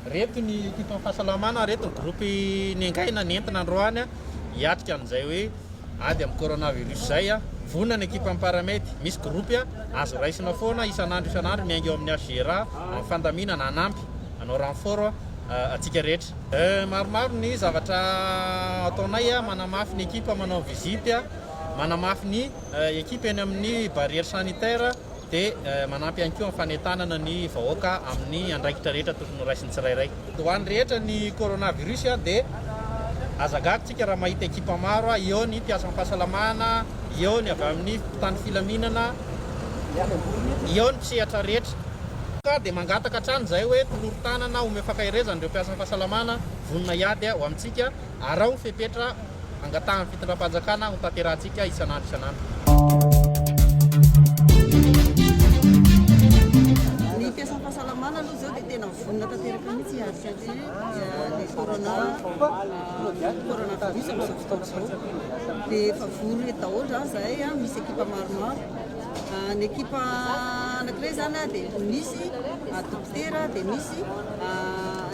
reto ny ekipa fahasalamana reto ny gropy nengaina nentina androany hiatrika an'izay hoe ady amin'ny coronavirus zay vonana ekipa paramety misy gropy azo raisina foana isan'andro miainga eo amin'ny agera amin'ny fandaminana anampy anao renfort atsika rehetra maromaro ny zavatra ataonay manamafy ny ekipa manao visite manamafy ny ekipa eny amin'ny barrière sanitaire dia manampy ihany koa amin'ny fanentanana ny vahoaka amin'ny andraikitra rehetra tokony raisiny tsirairay ho an'ny rehetra ny coronavirus dia azagaky tsika raha mahita ekipa maro eo ny mpiasa fahasalamana eo ny avy amin'ny mpitany filaminana eo ny mpisehatra rehetra dia mangataka hatrany zay hoe toloron-tanana ome fakairezan'ireo mpiasa fahasalamana vonona iady ho amintsika arao ny fepetra angatahany fitondram-panjakana ho tanterahantsika isan'andro. Ny mpiasa fahasalamana aloha zao dia tena vonona tanteraka mihitsy hiatrika ny coronavirus amin'izao fotoana izao dia efa vory daholo zany zahay misy ekipa maromaro. Ny ekipa anankiray zany dia misy dokotera, dia misy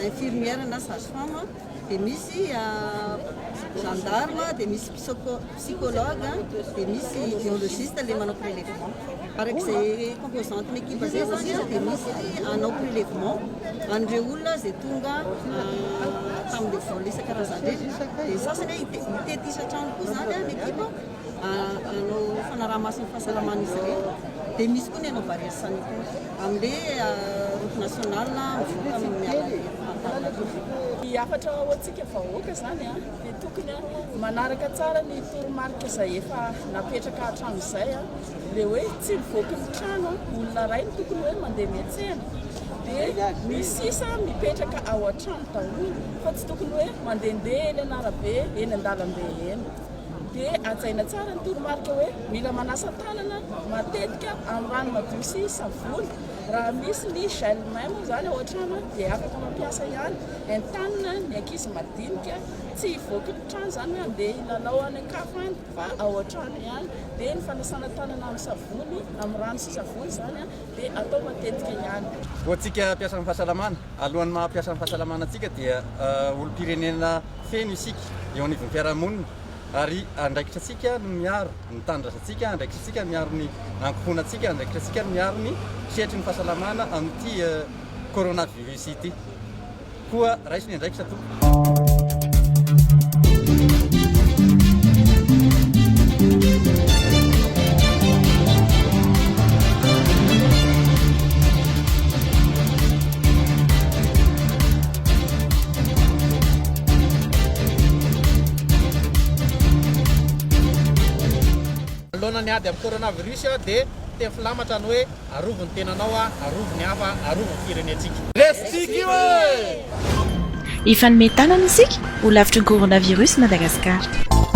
infirmière na sage-femme, dia misy gendarme, dia misy psychologue, dia misy biologiste le manao prélèvement. Arak'izay composante n'ekipa zay zany dia misy anao prélèvement an'ireo olona zay tonga tamin'ilay vola isan-karazany rehetra. Dia sasany hitety isa-trano koa zany n'ekipa anao fanaraha-mason'ny fahasalamana izy ireo. Dia misy koa ny anao barrière sanitaire amin'ilay route nationale mivoaka amin'ny alana. Afatra hoantsika vahoaka zany dia tokony manaraka tsara ny toromarika izay efa napetraka hatrano izay ilay hoe tsy mivoaka ny trano olona ray ny tokony hoe mandeha miantsena dia misy isa mipetraka ao an-trano daholo fa tsy tokony hoe mandehandeha eny an'arabe eny an-dalambe eny. Dia ajaina tsara ny toromarika hoe mila manasa tanana matetika amin'ny rano madio sy savony. Raha misy ny gel même zany ao an-trano dia afaka mampiasa ihany. Entanina ny ankizy madinika tsy hivoaka ny trano zany hoe andeha hilalao any an-kafa any fa ao an-trano ihany. Dia ny fanasana tanana amin'ny savony amin'ny rano sy savony zany dia atao matetika ihany. Hoantsika mpiasa amin'ny fahasalamana alohan'ny mampiasa amin'ny fahasalamana antsika dia olom-pirenena feno isika eo anivon'ny fiarahamonina. Ary andraikitra atsika no miaro ny tanindrazantsika, andraikitra atsika miaro ny ankohonantsika, andraikitra atsika miaro ny sehatry ny fahasalamana amin'ity coronavirus ity. Koa raisy ny andraikitra tompoko. Ny ady amin'ny coronavirus dia tena filamatra ny hoe arovony tenanao arovony hafa arovony firenetsika. Efa nomeny tanana isika ho lavitry ny coronavirus Madagasikara.